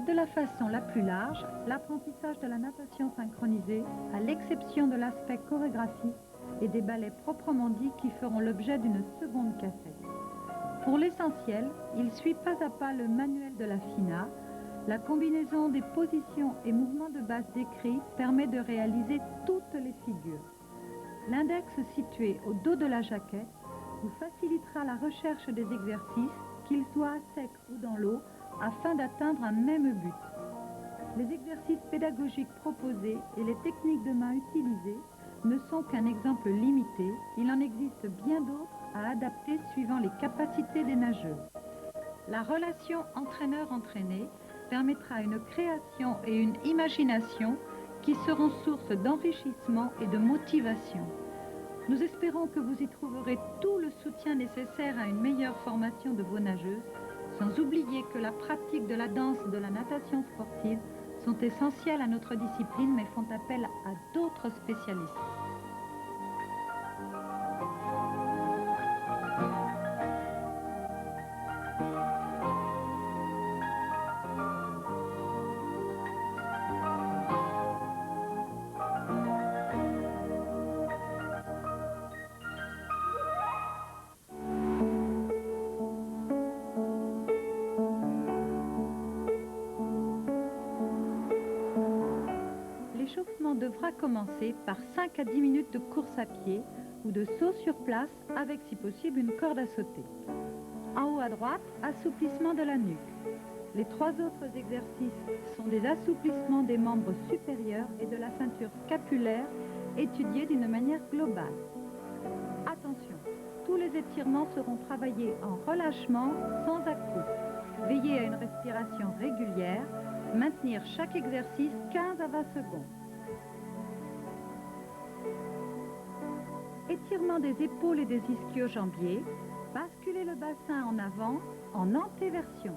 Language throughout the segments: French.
de la façon la plus large l'apprentissage de la natation synchronisée, à l'exception de l'aspect chorégraphique et des ballets proprement dits qui feront l'objet d'une seconde cassette. Pour l'essentiel, il suit pas à pas le manuel de la FINA. La combinaison des positions et mouvements de base décrits permet de réaliser toutes les figures. L'index situé au dos de la jaquette vous facilitera la recherche des exercices, qu'ils soient à sec ou dans l'eau, afin d'atteindre un même but. Les exercices pédagogiques proposés et les techniques de main utilisées ne sont qu'un exemple limité. Il en existe bien d'autres à adapter suivant les capacités des nageurs. La relation entraîneur-entraîné permettra une création et une imagination qui seront source d'enrichissement et de motivation. Nous espérons que vous y trouverez tout le soutien nécessaire à une meilleure formation de vos nageuses, sans oublier que la pratique de la danse et de la natation sportive sont essentielles à notre discipline, mais font appel à d'autres spécialistes. L'échauffement devra commencer par 5 à 10 minutes de course à pied ou de saut sur place avec si possible une corde à sauter. En haut à droite, assouplissement de la nuque. Les 3 autres exercices sont des assouplissements des membres supérieurs et de la ceinture scapulaire étudiés d'une manière globale. Attention, tous les étirements seront travaillés en relâchement sans à-coups. Veillez à une respiration régulière. Maintenir chaque exercice 15 à 20 secondes. Étirement des épaules et des ischio-jambiers. Basculez le bassin en avant en antéversion.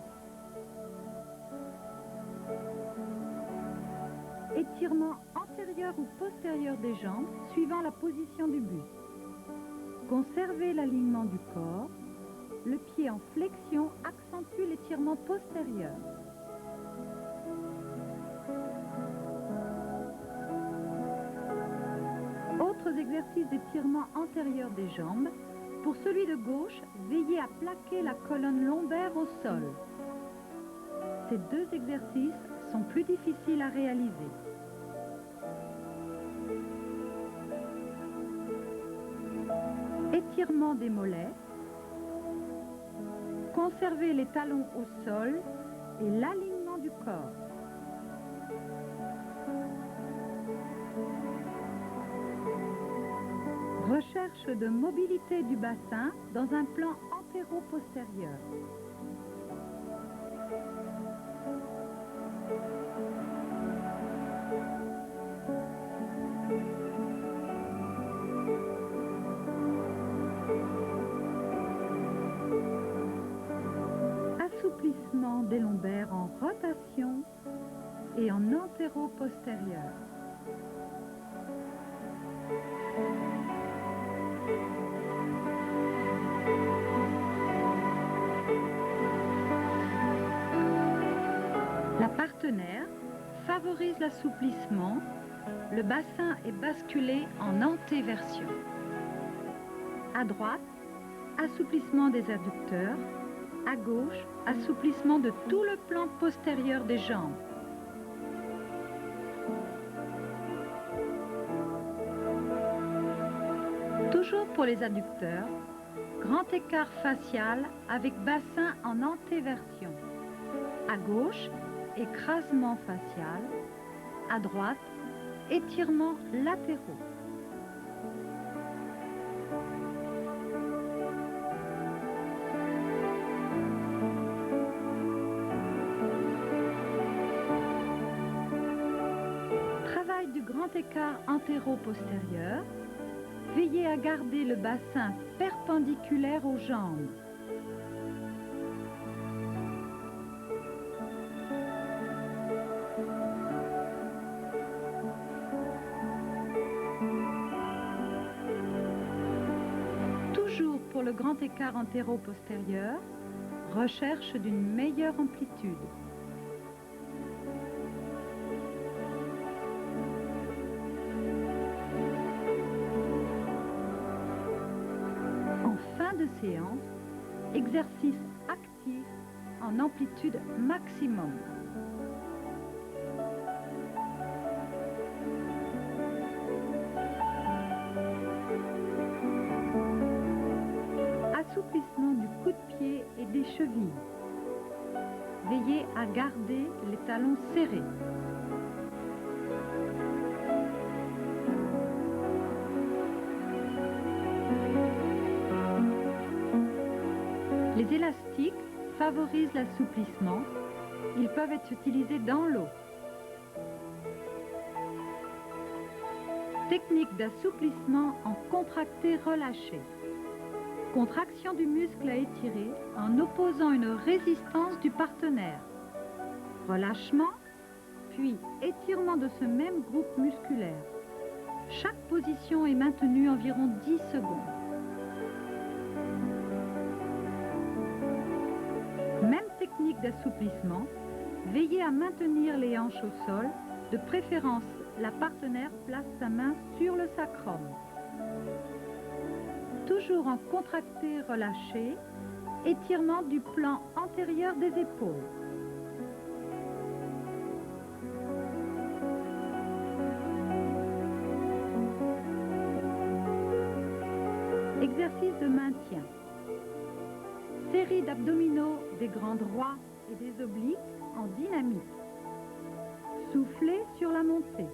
Étirement antérieur ou postérieur des jambes suivant la position du buste. Conservez l'alignement du corps. Le pied en flexion accentue l'étirement postérieur. Autres exercices d'étirement antérieur des jambes. Pour celui de gauche, veillez à plaquer la colonne lombaire au sol. Ces 2 exercices sont plus difficiles à réaliser. Étirement des mollets. Conservez les talons au sol et l'alignement du corps. Recherche de mobilité du bassin dans un plan antéro-postérieur. Assouplissement des lombaires en rotation et en antéro-postérieur. La partenaire favorise l'assouplissement. Le bassin est basculé en antéversion. À droite, assouplissement des adducteurs. À gauche, assouplissement de tout le plan postérieur des jambes. Toujours pour les adducteurs, grand écart facial avec bassin en antéversion. À gauche, écrasement facial. À droite, étirements latéraux. Travail du grand écart antéro-postérieur. Veillez à garder le bassin perpendiculaire aux jambes. Toujours pour le grand écart antéro-postérieur, recherche d'une meilleure amplitude. séance, exercice actif en amplitude maximum. Assouplissement du coup de pied et des chevilles. Veillez à garder les talons serrés. Les élastiques favorisent l'assouplissement. Ils peuvent être utilisés dans l'eau. Technique d'assouplissement en contracté-relâché. Contraction du muscle à étirer en opposant une résistance du partenaire. Relâchement, puis étirement de ce même groupe musculaire. Chaque position est maintenue environ 10 secondes. Même technique d'assouplissement, veillez à maintenir les hanches au sol, de préférence la partenaire place sa main sur le sacrum. Toujours en contracté relâché, étirement du plan antérieur des épaules. Exercice de maintien. Série d'abdominaux des grands droits et des obliques en dynamique. Soufflez sur la montée.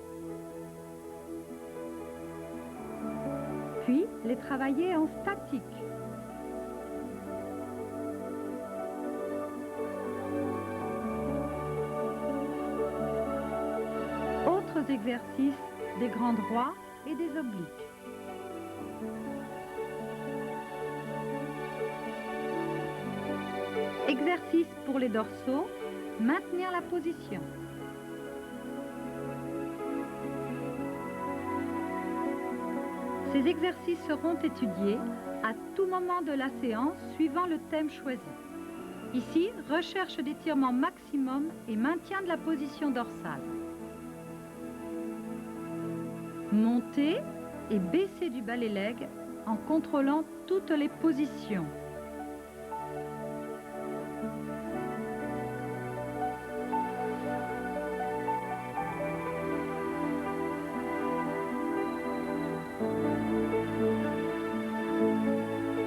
Puis les travailler en statique. Autres exercices des grands droits et des obliques. Exercice pour les dorsaux, maintenir la position. Ces exercices seront étudiés à tout moment de la séance suivant le thème choisi. Ici, recherche d'étirement maximum et maintien de la position dorsale. Montée et baisser du balai leg en contrôlant toutes les positions.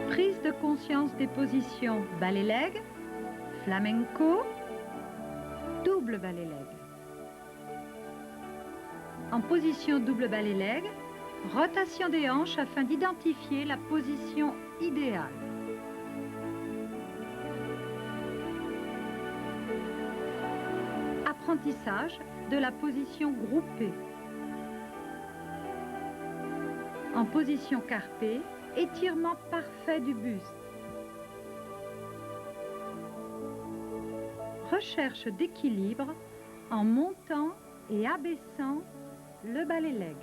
Prise de conscience des positions balai leg, flamenco, double balai leg. En position double balai leg, rotation des hanches afin d'identifier la position idéale. Apprentissage de la position groupée. En position carpée, étirement parfait du buste. Recherche d'équilibre en montant et abaissant le balai leg.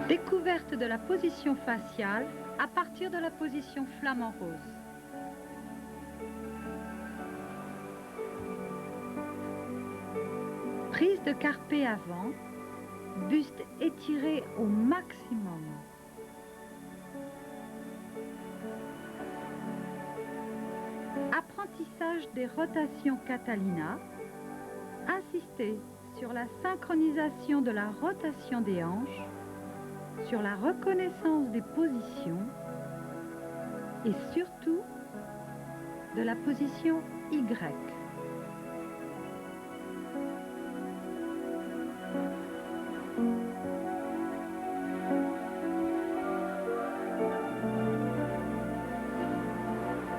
Découverte de la position faciale à partir de la position flamant rose. Prise de carpé avant, buste étiré au maximum. Apprentissage des rotations Catalina. Insistez sur la synchronisation de la rotation des hanches, sur la reconnaissance des positions et surtout de la position Y.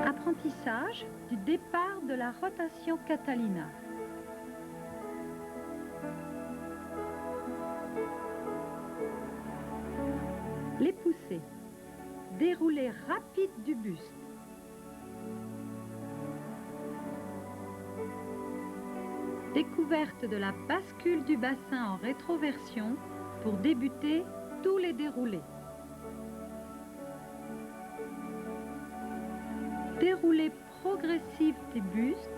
Apprentissage du départ de la rotation Catalina. Les poussées. Déroulé rapide du buste. Découverte de la bascule du bassin en rétroversion pour débuter tous les déroulés. Déroulé progressive des bustes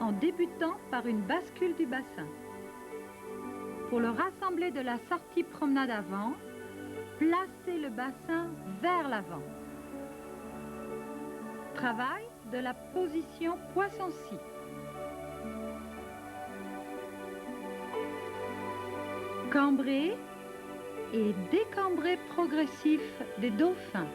en débutant par une bascule du bassin. Pour le rassembler de la sortie promenade avant, placez le bassin vers l'avant. Travail de la position poisson-ci. Cambrer et décambrer progressif des dauphins.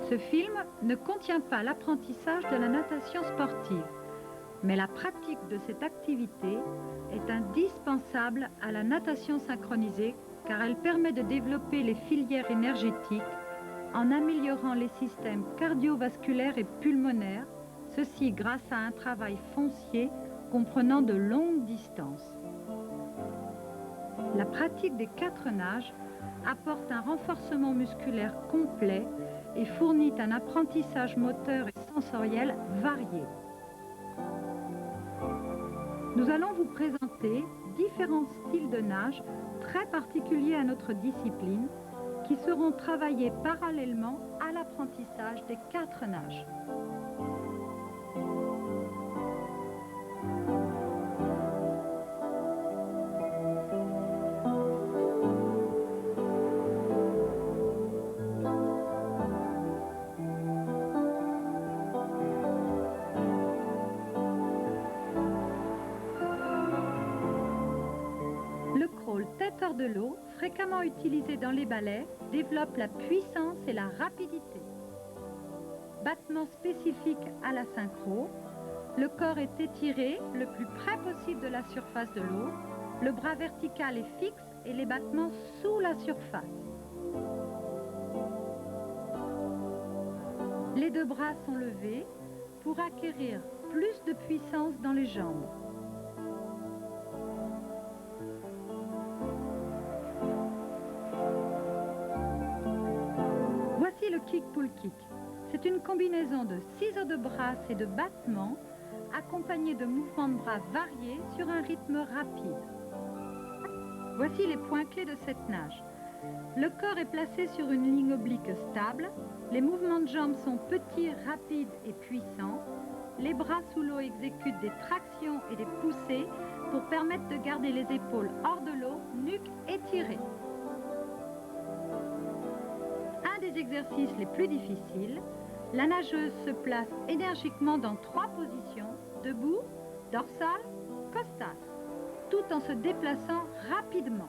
Ce film ne contient pas l'apprentissage de la natation sportive, mais la pratique de cette activité est indispensable à la natation synchronisée car elle permet de développer les filières énergétiques en améliorant les systèmes cardiovasculaires et pulmonaires, ceci grâce à un travail foncier comprenant de longues distances. La pratique des 4 nages apporte un renforcement musculaire complet et fournit un apprentissage moteur et sensoriel varié. Nous allons vous présenter différents styles de nage très particuliers à notre discipline qui seront travaillés parallèlement à l'apprentissage des 4 nages. Tête hors de l'eau, fréquemment utilisé dans les ballets, développe la puissance et la rapidité. Battement spécifique à la synchro, le corps est étiré le plus près possible de la surface de l'eau, le bras vertical est fixe et les battements sous la surface. Les 2 bras sont levés pour acquérir plus de puissance dans les jambes. Voici le kick-pull-kick. C'est une combinaison de ciseaux de brasse et de battements accompagnés de mouvements de bras variés sur un rythme rapide. Voici les points clés de cette nage. Le corps est placé sur une ligne oblique stable, les mouvements de jambes sont petits, rapides et puissants, les bras sous l'eau exécutent des tractions et des poussées pour permettre de garder les épaules hors de l'eau, nuque étirée. Un des exercices les plus difficiles, la nageuse se place énergiquement dans 3 positions, debout, dorsale, costale, tout en se déplaçant rapidement.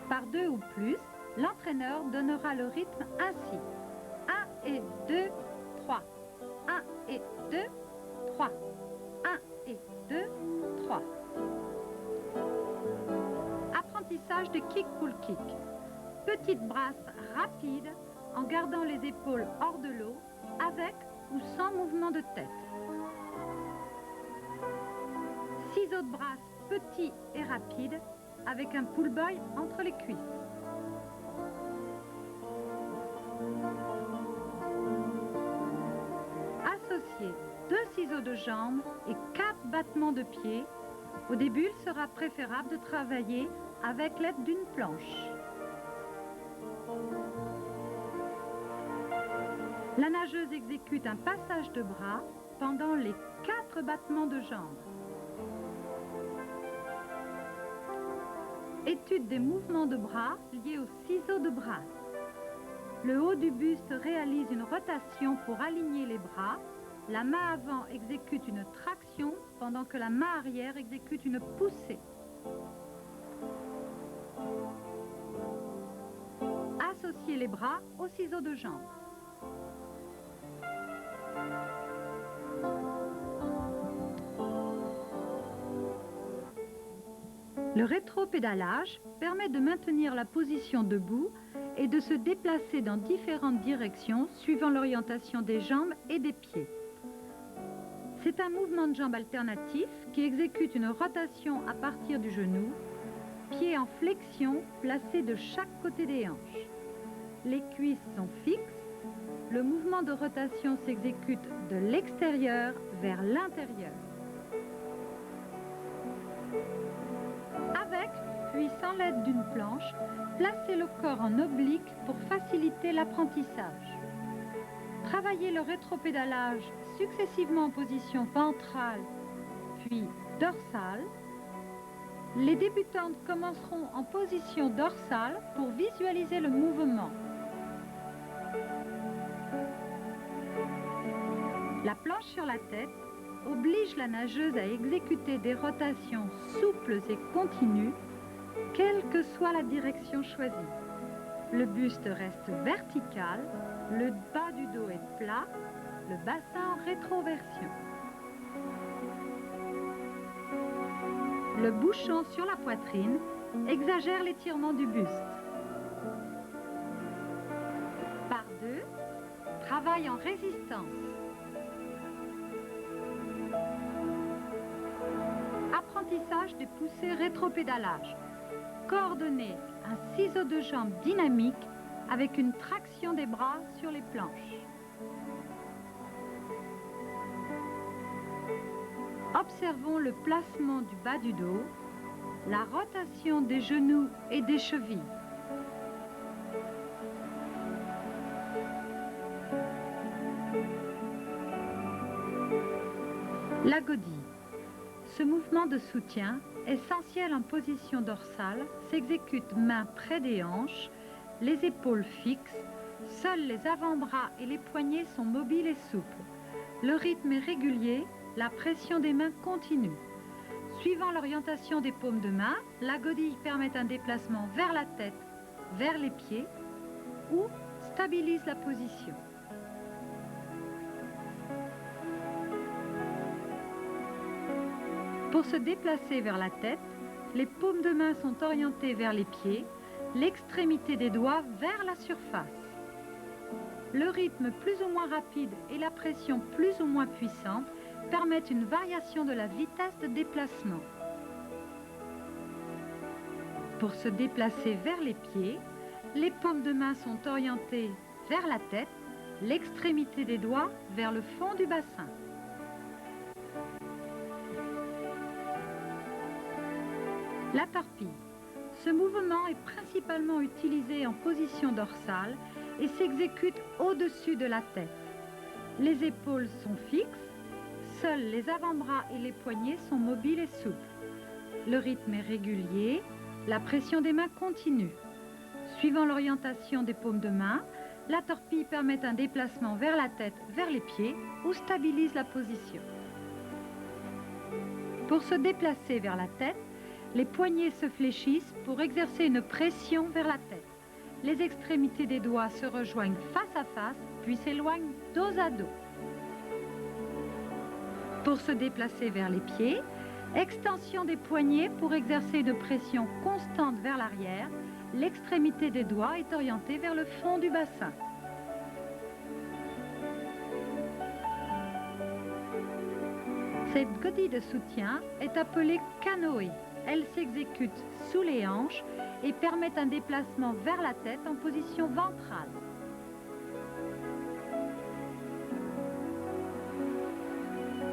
Par 2 ou plus, l'entraîneur donnera le rythme ainsi. 1 et 2, 3. 1 et 2, 3. 1 et 2, 3. Apprentissage de kick-pull-kick. Petite brasse rapide en gardant les épaules hors de l'eau, avec ou sans mouvement de tête. Ciseaux de brasse petits et rapides avec un pull boy entre les cuisses. Associez 2 ciseaux de jambes et 4 battements de pied. Au début, il sera préférable de travailler avec l'aide d'une planche. La nageuse exécute un passage de bras pendant les 4 battements de jambes. Étude des mouvements de bras liés aux ciseaux de brasse. Le haut du buste réalise une rotation pour aligner les bras. La main avant exécute une traction pendant que la main arrière exécute une poussée. Associez les bras aux ciseaux de jambes. Le rétropédalage permet de maintenir la position debout et de se déplacer dans différentes directions suivant l'orientation des jambes et des pieds. C'est un mouvement de jambe alternatif qui exécute une rotation à partir du genou, pieds en flexion placés de chaque côté des hanches. Les cuisses sont fixes. Le mouvement de rotation s'exécute de l'extérieur vers l'intérieur. Avec, puis sans l'aide d'une planche, placez le corps en oblique pour faciliter l'apprentissage. Travaillez le rétropédalage successivement en position ventrale, puis dorsale. Les débutantes commenceront en position dorsale pour visualiser le mouvement. La planche sur la tête oblige la nageuse à exécuter des rotations souples et continues, quelle que soit la direction choisie. Le buste reste vertical, le bas du dos est plat, le bassin en rétroversion. Le bouchon sur la poitrine exagère l'étirement du buste. Par deux, travail en résistance. Apprentissage des poussées rétropédalage. Coordonner un ciseau de jambe dynamique avec une traction des bras sur les planches. Observons le placement du bas du dos, la rotation des genoux et des chevilles. La godille. Ce mouvement de soutien, essentiel en position dorsale, s'exécute mains près des hanches, les épaules fixes, seuls les avant-bras et les poignets sont mobiles et souples. Le rythme est régulier, la pression des mains continue. Suivant l'orientation des paumes de main, la godille permet un déplacement vers la tête, vers les pieds ou stabilise la position. Pour se déplacer vers la tête, les paumes de main sont orientées vers les pieds, l'extrémité des doigts vers la surface. Le rythme plus ou moins rapide et la pression plus ou moins puissante permettent une variation de la vitesse de déplacement. Pour se déplacer vers les pieds, les paumes de main sont orientées vers la tête, l'extrémité des doigts vers le fond du bassin. La torpille. Ce mouvement est principalement utilisé en position dorsale et s'exécute au-dessus de la tête. Les épaules sont fixes, seuls les avant-bras et les poignets sont mobiles et souples. Le rythme est régulier, la pression des mains continue. Suivant l'orientation des paumes de main, la torpille permet un déplacement vers la tête, vers les pieds ou stabilise la position. Pour se déplacer vers la tête, les poignets se fléchissent pour exercer une pression vers la tête. Les extrémités des doigts se rejoignent face à face, puis s'éloignent dos à dos. Pour se déplacer vers les pieds, extension des poignets pour exercer une pression constante vers l'arrière. L'extrémité des doigts est orientée vers le fond du bassin. Cette godille de soutien est appelée canoë. Elle s'exécute sous les hanches et permet un déplacement vers la tête en position ventrale.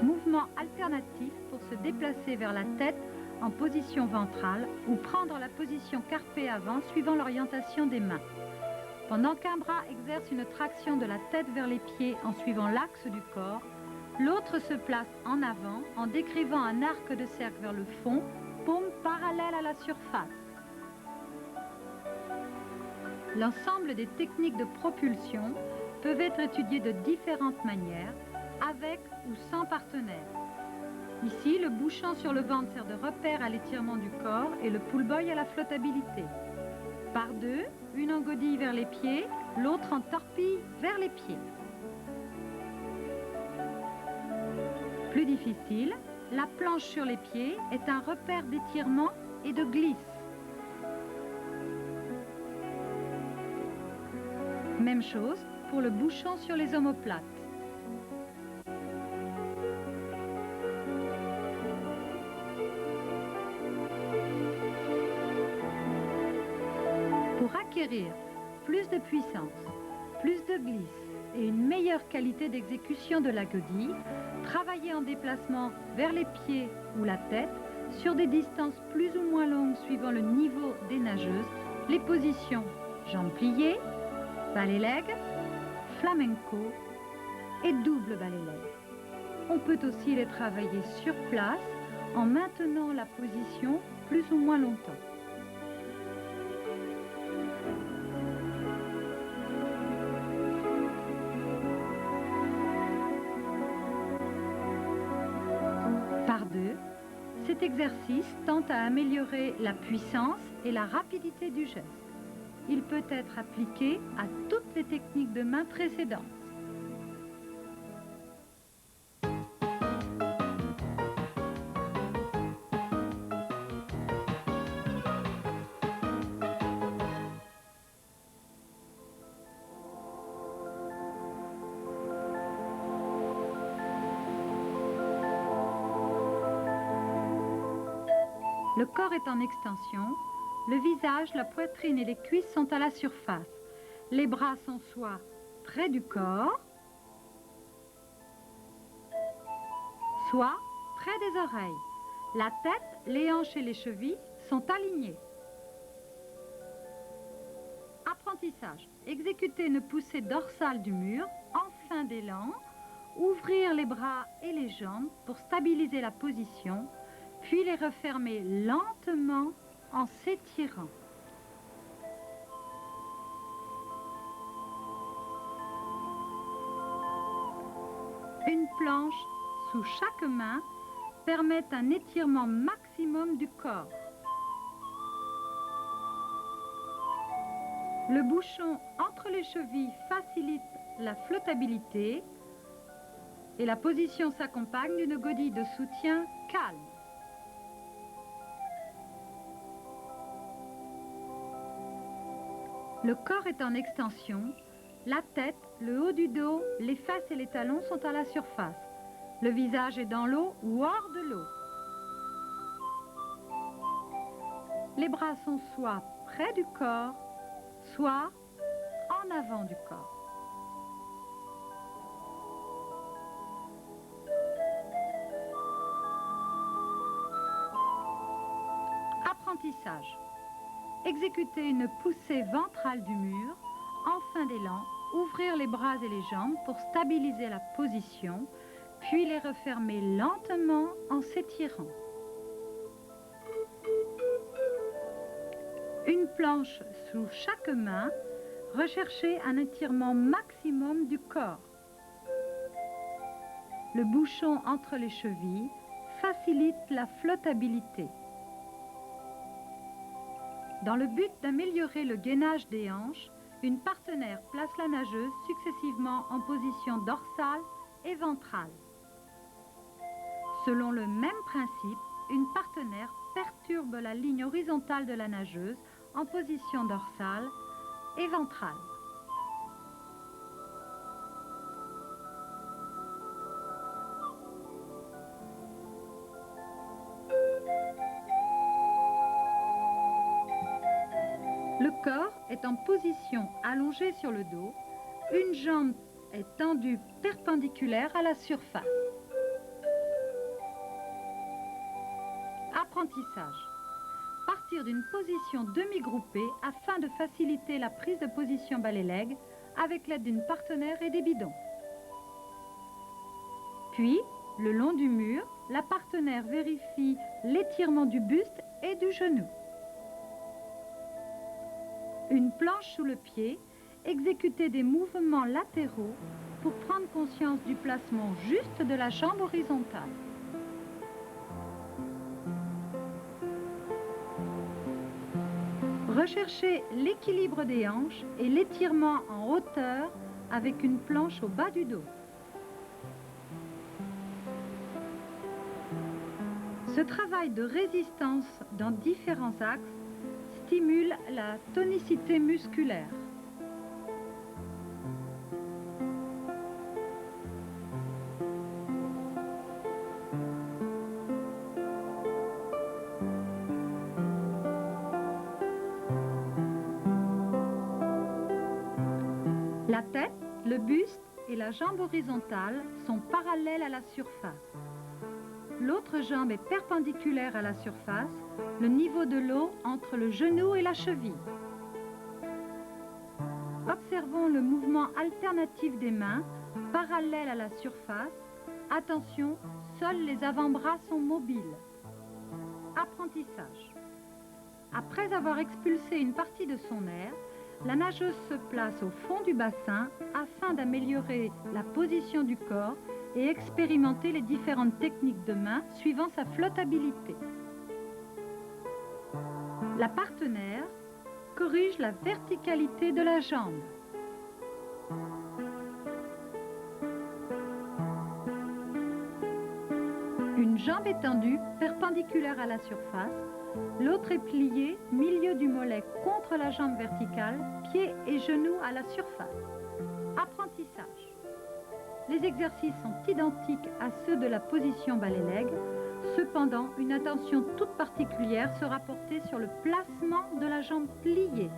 Mouvement alternatif pour se déplacer vers la tête en position ventrale ou prendre la position carpée avant suivant l'orientation des mains. Pendant qu'un bras exerce une traction de la tête vers les pieds en suivant l'axe du corps, l'autre se place en avant en décrivant un arc de cercle vers le fond, paume parallèle à la surface. L'ensemble des techniques de propulsion peuvent être étudiées de différentes manières, avec ou sans partenaire. Ici, le bouchon sur le ventre sert de repère à l'étirement du corps et le pull boy à la flottabilité. Par deux, une en godille vers les pieds, l'autre en torpille vers les pieds. Plus difficile, la planche sur les pieds est un repère d'étirement et de glisse. Même chose pour le bouchon sur les omoplates. acquérir plus de puissance, plus de glisse et une meilleure qualité d'exécution de la godille, travailler en déplacement vers les pieds ou la tête sur des distances plus ou moins longues suivant le niveau des nageuses, les positions jambes pliées, ballet leg, flamenco et double ballet leg. On peut aussi les travailler sur place en maintenant la position plus ou moins longtemps. Par deux, cet exercice tente à améliorer la puissance et la rapidité du geste. Il peut être appliqué à toutes les techniques de main précédentes. Le corps est en extension, le visage, la poitrine et les cuisses sont à la surface. Les bras sont soit près du corps, soit près des oreilles. La tête, les hanches et les chevilles sont alignées. Apprentissage. Exécuter une poussée dorsale du mur en fin d'élan. Ouvrir les bras et les jambes pour stabiliser la position, puis les refermer lentement en s'étirant. Une planche sous chaque main permet un étirement maximum du corps. Le bouchon entre les chevilles facilite la flottabilité et la position s'accompagne d'une godille de soutien calme. Le corps est en extension, la tête, le haut du dos, les fesses et les talons sont à la surface. Le visage est dans l'eau ou hors de l'eau. Les bras sont soit près du corps, soit en avant du corps. Apprentissage. Exécuter une poussée ventrale du mur, en fin d'élan, ouvrir les bras et les jambes pour stabiliser la position, puis les refermer lentement en s'étirant. Une planche sous chaque main, recherchez un étirement maximum du corps. Le bouchon entre les chevilles facilite la flottabilité. Dans le but d'améliorer le gainage des hanches, une partenaire place la nageuse successivement en position dorsale et ventrale. Selon le même principe, une partenaire perturbe la ligne horizontale de la nageuse en position dorsale et ventrale. Le corps est en position allongée sur le dos, une jambe est tendue perpendiculaire à la surface. Apprentissage. Partir d'une position demi-groupée afin de faciliter la prise de position ballet leg avec l'aide d'une partenaire et des bidons. Puis, le long du mur, la partenaire vérifie l'étirement du buste et du genou. Une planche sous le pied, exécutez des mouvements latéraux pour prendre conscience du placement juste de la jambe horizontale. Recherchez l'équilibre des hanches et l'étirement en hauteur avec une planche au bas du dos. Ce travail de résistance dans différents axes stimule la tonicité musculaire. La tête, le buste et la jambe horizontale sont parallèles à la surface. L'autre jambe est perpendiculaire à la surface, le niveau de l'eau entre le genou et la cheville. Observons le mouvement alternatif des mains, parallèle à la surface. Attention, seuls les avant-bras sont mobiles. Apprentissage. Après avoir expulsé une partie de son air, la nageuse se place au fond du bassin afin d'améliorer la position du corps et expérimenter les différentes techniques de main suivant sa flottabilité. La partenaire corrige la verticalité de la jambe. Une jambe est tendue, perpendiculaire à la surface, l'autre est pliée, milieu du mollet contre la jambe verticale, pieds et genoux à la surface. Apprentissage. Les exercices sont identiques à ceux de la position balai-legs. Cependant, une attention toute particulière sera portée sur le placement de la jambe pliée.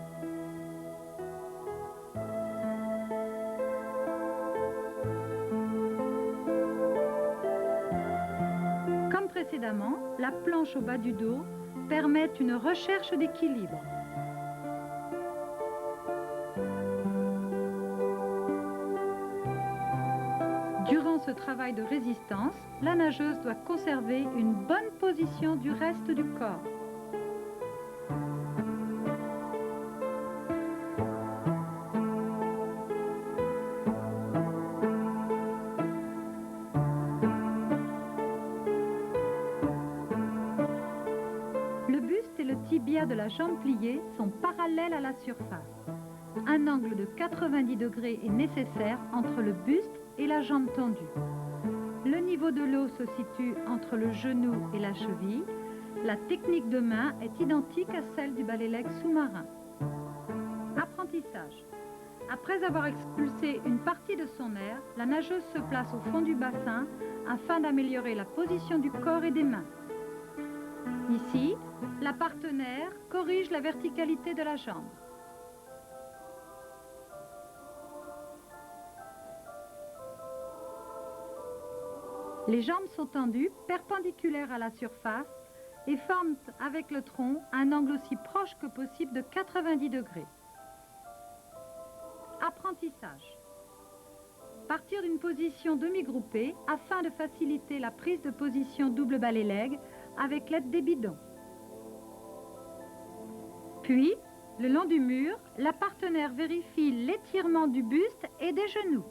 Comme précédemment, la planche au bas du dos permet une recherche d'équilibre. Durant ce travail de résistance, la nageuse doit conserver une bonne position du reste du corps. Le buste et le tibia de la jambe pliée sont parallèles à la surface. Un angle de 90 degrés est nécessaire entre le buste et la jambe tendue. Le niveau de l'eau se situe entre le genou et la cheville. La technique de main est identique à celle du balai-leg sous-marin. Apprentissage. Après avoir expulsé une partie de son air, la nageuse se place au fond du bassin afin d'améliorer la position du corps et des mains. Ici, la partenaire corrige la verticalité de la jambe. Les jambes sont tendues, perpendiculaires à la surface et forment avec le tronc un angle aussi proche que possible de 90 degrés. Apprentissage. Partir d'une position demi-groupée afin de faciliter la prise de position double balai-leg avec l'aide des bidons. Puis, le long du mur, la partenaire vérifie l'étirement du buste et des genoux.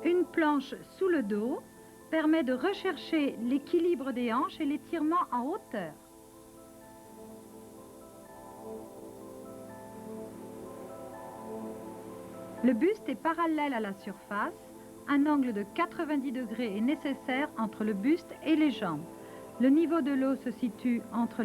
Une planche sous le dos permet de rechercher l'équilibre des hanches et l'étirement en hauteur. Le buste est parallèle à la surface. Un angle de 90 degrés est nécessaire entre le buste et les jambes. Le niveau de l'eau se situe entre